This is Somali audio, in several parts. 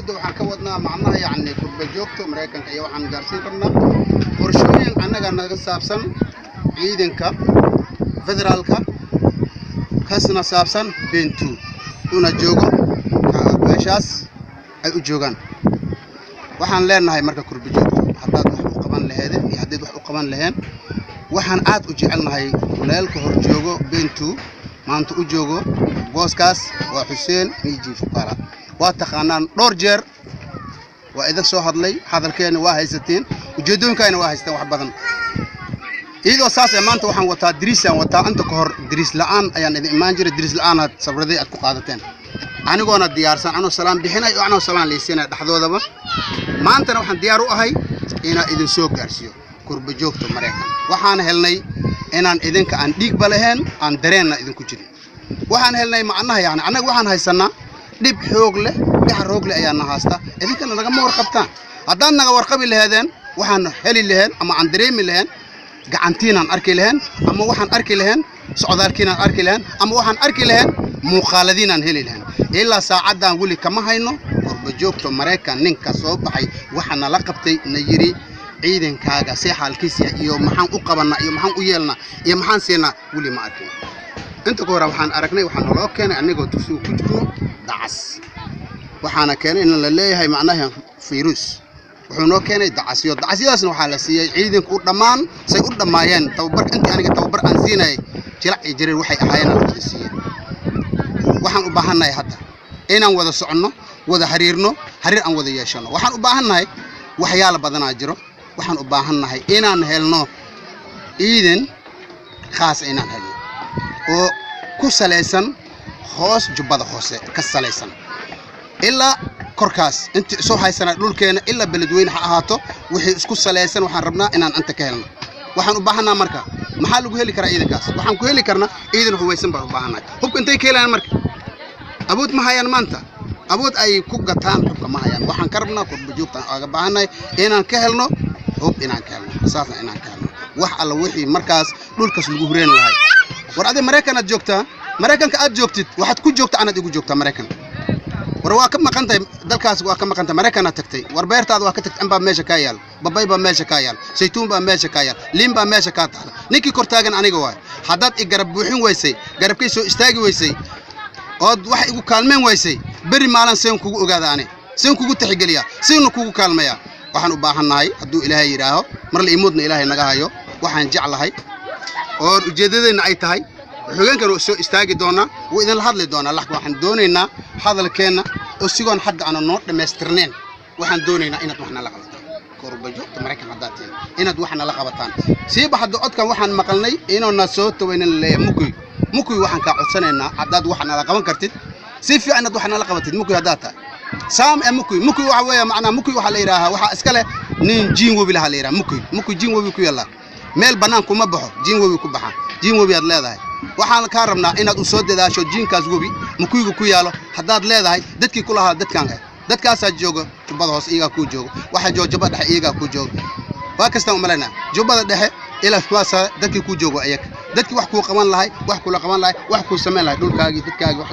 dawladda waxaan ka wadnaa macnaha yacni kurba joogto Mareykanka iyo waxaan gaarsiin karnaa qorshooyin annaga naga saabsan ciidanka federaalka kasna saabsan Bentu una joogo meeshaas ay u joogaan waxaan leenahay marka kurba joogto haddaad wax u qaban lahayd iyo haddaad wax u qaban lahayn waxaan aad u jecelnahay walaalka hor joogo Bentu maanta u joogo booskaas waa Xuseen Miiji Fuqara waa taqaanaan dhowr jeer waa idin soo hadlay hadalkeena waa haysateen ujeedooyinkayna waa haystaan wax badan iyadoo saas maanta waxaan wataa diriisaan wataa anta ka hor diriis la'aan ayaan idin imaan jiray diriis la'aan aad sabraday aad ku qaadateen anigoona diyaarsan anoo salaam bixinay oo anoo salaam leeysana dhaxdoodaba maantana waxaan diyaar u ahay inaan idin soo gaarsiyo kurba joogto Mareykan waxaan helnay inaan idinka aan dhiig balahayn aan dareenna idinku jirin waxaan helnay macnaha yaani anaga waxaan haysanaa dib xoog leh roog leh ayaan haasta idinkana naga warqabtaan haddaan naga warqabi lahaydeen waxaan heli lahayn ama aan dareemi lahayn gacantiinaan arki lahayn ama waxaan arki lahayn socdaalkiinaan arki lahayn ama waxaan arki lahayn muuqaaladiinaan heli lahayn ilaa saacadan wali kama hayno kurba joogto Mareykan ninka soo baxay waxana la qabtay na yiri ciidankaaga si xaalkiisa iyo maxaan u qabanaa iyo maxaan u yeelnaa iyo maxaan siinaa wali ma arkin inta ka hor waxaan aragnay waxaan loo keenay anigoo dugsiga ku jirno dacas waxaana keenay in la leeyahay macnaha virus wuxuu noo keenay dacasyadaasna waxaa la siiyay ciidanku u dhamaan say u dhamaayeen tababar intii aniga tababar aan siinay jilac iyo jireer waxay ahaayeen la wada siiyay waxaan u baahanahay hadda inaan wada soconno wada xiriir aan wada yeeshano waxaan u baahanahay waxyaalo badan jiro waxaan u baahanahay inaan helno ciidan khaas inaan helno oo ku saleysan hoos jubbada hoose ka saleysan ilaa korkaas inta soo haysana dhulkeena ilaa beledweyne ha ahaato wixii isku saleysan waxaan rabnaa inaan anta ka helno waxaan u baahanaa marka maxaa lagu heli karaa ciidankaas waxaan ku heli karnaa ciidan hubaysan baan u baahanahay hubka intay ka helayaan marka awood ma hayaan maanta awood ay ku gataan hubka ma hayaan waxaan ka rabnaa kurba joogta aga baahanahay inaan ka helno hub inaan ka helno asaasna inaan ka helno wax alla wixii markaas dhulkaas lagu hureen lahay war aday Mareykan aad joogtaa Mareykanka aad joogtid waxaad ku joogtaa anaad igu joogtaa Mareykan war waa ka maqantay dalkaas waa ka maqantay Mareykan aad tagtay war beertaada waa ka tagtay amba meesha ka yaal babay ba meesha ka yaal saytuun ba meesha ka yaal liin ba meesha ka taal ninkii kor taagan aniga waay haddaad i garab buuxin weysay garabkay soo istaagi weysay oo wax igu kaalmeen weysay bari maalan seen kugu ogaada ani seen kugu tixgeliya seen kugu kaalmaya waxaan u baahanahay hadduu Ilaahay yiraaho mar la iimoodna Ilaahay naga hayo waxaan jeclahay oo ujeedadeena ay tahay xogeenkan oo soo istaagi doona oo idin la hadli doona lax waxaan doonaynaa hadalkeena oo sigoon hadda aan noo dhameystirneen waxaan doonaynaa inaad waxna la qabataan kurba joogto Mareykan hadaateen inaad waxna la qabataan siiba hadda codkan waxaan maqalnay inuu na soo tawaynan leeyahay mukuy waxaan ka codsanaynaa haddaad waxna la qaban kartid si fiican inaad waxna la qabatid mukuy hadaata saam mukuy waxa weeye macna mukuy waxa la yiraahaa waxa iska leh nin jiin wabi la yiraahaa mukuy jiin wabi ku yalla meel banaan kuma baxo jiin wabi ku baxa jiin wabi aad leedahay waxaan ka rabnaa inaad u soo dadaasho jiinkaas wabi mukuygu ku yaalo haddaad leedahay dadkii ku lahaa dadkaas jooga jubbada hoose iyaga ku joogo waxa jooga dhexe iyaga ku joogo waa kasta u maleena jubbada dhexe ila kuwaasa dadkii ku joogo ayaga dadkii wax ku qaban lahay wax kula qaban lahay wax ku sameyn lahay dhulkaagi dadkaagi wax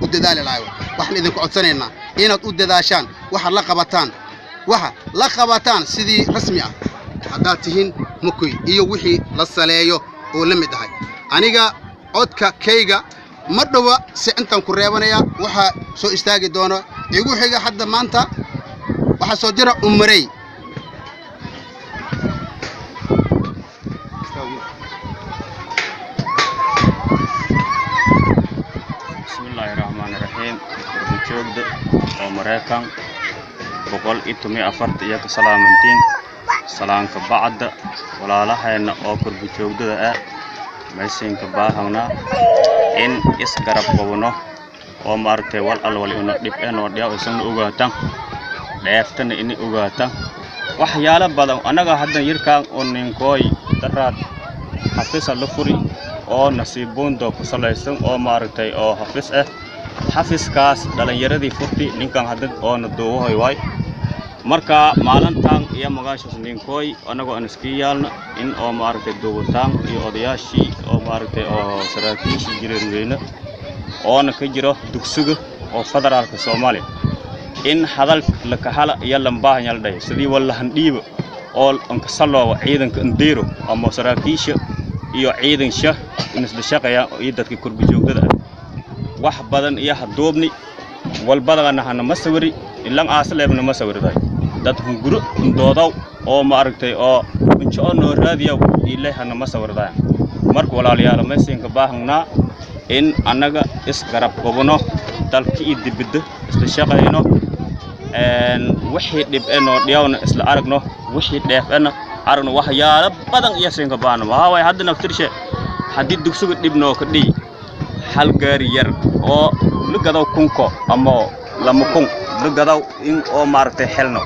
u dadaali lahay waxaan idin ku codsanaynaa inaad u dadaashaan waxa la qabataan sidii rasmi ah haddaad tihiin mukuy iyo wixii la saleeyo oo la mid ahay aniga codka kayga ma dhawa si intaan ku reebanaya waxa soo istaagi doona igu xiga hadda maanta waxa soo jira umrey Bismillahirrahmanirrahim joogda oo Mareykan boqol itumi afart iyo ka salaamantiin salaanka bacda walaalaheena oo kurba joogdada ah meeshinka baahana in isgarab qabno oo maartay wal alwal ina dib oo dhiyaw isan ogaatan dheeftana in ogaatan waxyaalo badan anaga hadda yirkaan oo ninkooy daraad xafisa la furi oo nasiibuundo ku salaysan oo maartay oo xafis ah xafiskaas dhalinyaradii furti ninkan hadda oo nadoohay way marka maalintan iyo magaashaas ninkooy anaga aan iska yaalna in oo maartay doowataan iyo odayaashii oo maartay oo saraakiishii jireen weeyna oo ka jiro dugsiga oo federaalka Soomaaliya in hadal la kahala yalla baahan yalday sidii wallahan dhiibo oo anka saloowa ciidanka indeero ama saraakiisha iyo ciidansha in isla shaqeeya iyo dadka kurbi joogtada wax badan iyo hadoobni walbadana hana masawiri ilan aasleebna masawirday dad hunguro doodaw oo ma aragtay oo inta oo raadiyo ilaahay hana masawirday marka walaalayaal ma siinka baahanna in anaga isgarab qabno dalkii dibadda isla shaqeeyno wixii dhibano dhiyawna isla aragno wixii dheefana aragno waxyaalo badan iyo siinka baahno waxa way hadda naftirshe hadii dugsiga dhibno ka dhii hal gaari yar oo lugadaw kunko ama lama kun lugadaw in oo maartay xelno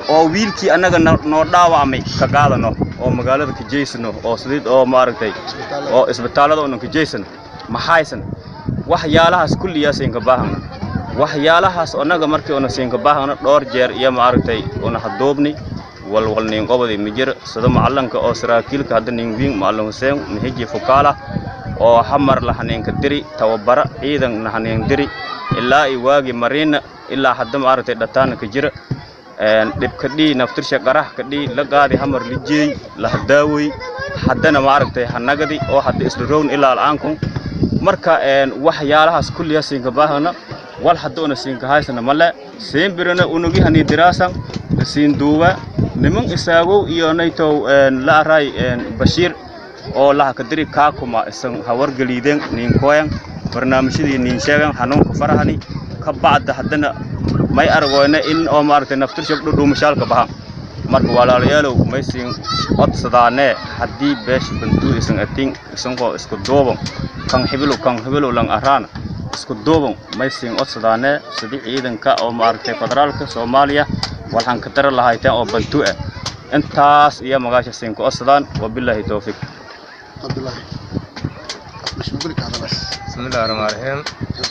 oo wiilkii anaga noo dhaawamay ka qaadano oo magaalada ka jeysano oo sidii oo maartay oo isbitaalada oo ka jeysano ma haysan waxyaalahaas kulliyaas inka baahna waxyaalahaas anaga markii oo siinka baahna dhowr jeer iyo maartay oo hadoobni walwalneen qobadi mijir sida macalanka oo saraakiilka hadda nin wiin macalin Hussein mihiji fukaala oo hamar lahaneen ka diri tawabara ciidan lahaneen diri ilaa ay waagi marina ilaa hadda maartay dhataana ka jira dibka dhii naftirsha qarax ka dhii la qaadi hamar lijey la daaway haddana maartay hanagadi oo hadda isla roon ilaa aankun marka waxyaalahaas kulliyaas inka baahna wal hadda una siinka haysana male seenbirana unugi hani diraasan siin duuba niman isaago iyo nayto la aray Bashir oo la ka diri ka kuma isan hawar galiideen nin kooyan barnaamijyadii nin sheegan xanuunka farahani ka baad haddana may argoyna in oo maartay naftirsha dhuumashalka baha marka walaalayaalow may siin codsadaane hadii beesh bantu isan atin isan ko isku dooban kan hibilu lan arana isku dooban may siin codsadaane sidii ciidanka oo maartay federaalka Soomaaliya waxaan ka tar lahaayeen oo bantu ah intaas iyo magaasha siin codsadaan wabillahi tawfiq Abdullah مش بقول لك هذا بس بسم الله الرحمن الرحيم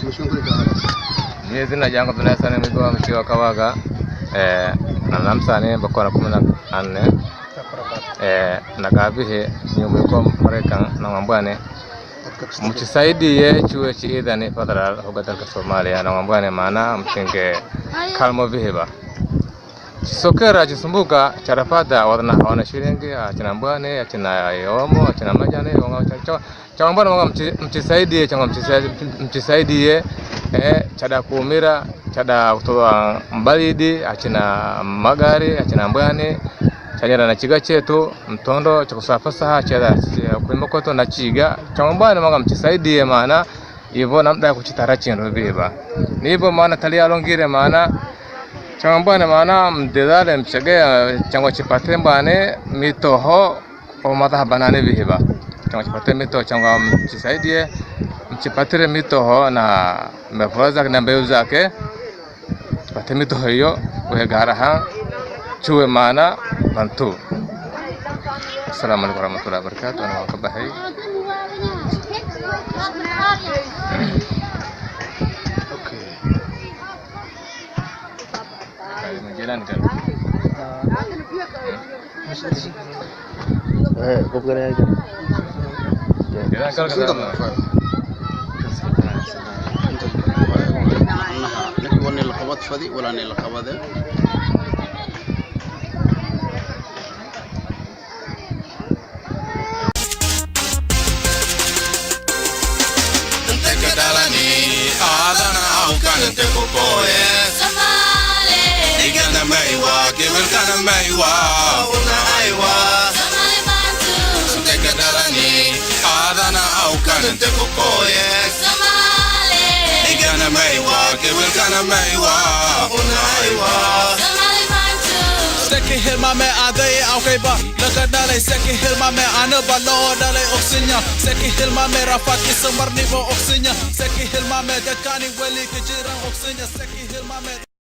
مش بقول لك هذا بس نيزنا جانغ بنا سنه ميغو مشيو كواغا نام سانه بكون كمنا ان nagabihe nyumeko Marekani na mambwane mchisaidie chuo chiidhani federal hogadanka Somalia na mambwane maana msinge kalmo biheba sokera chisumbuka charafada wadana wana shilingi achinambwane achina yomo achina majane chambwana mchisaidie mchisaidie chada kuumira chada kutoa mbalidi achina magari achina mbwane chanyara na chiga chetu mtondo chakusafasaha chada kuimakoto na chiga chambwana mchisaidie maana hivyo namda kuchitara chinro biba nipo maana talia longire maana chambwana maana mdedale mchage changwa chipate mbane mitoho o mata banane biba changwa chipate mito changwa mchisaidie mchipatire mitoho na mefroza na mbeu zake chipate mitoho hiyo wehegaraha chuwe maana bantu. Assalamualaikum warahmatullahi wabarakatuh. Ana wakabahay jalan kan bukan aja نكون القبض فدي ولا القبض Given kind of maywa, una aywa, Somali bantu, Suteka dalani, Adana aukan and tekokoye, Somali, Igana maywa, given kind of maywa, una aywa, Somali bantu. Seki hilma me adai aukaiba, laka dalai seki hilma me anaba lo dalai oksinya, seki hilma me rafaki samarni bo oksinya, seki hilma me dekani weli kijiran oksinya, seki hilma me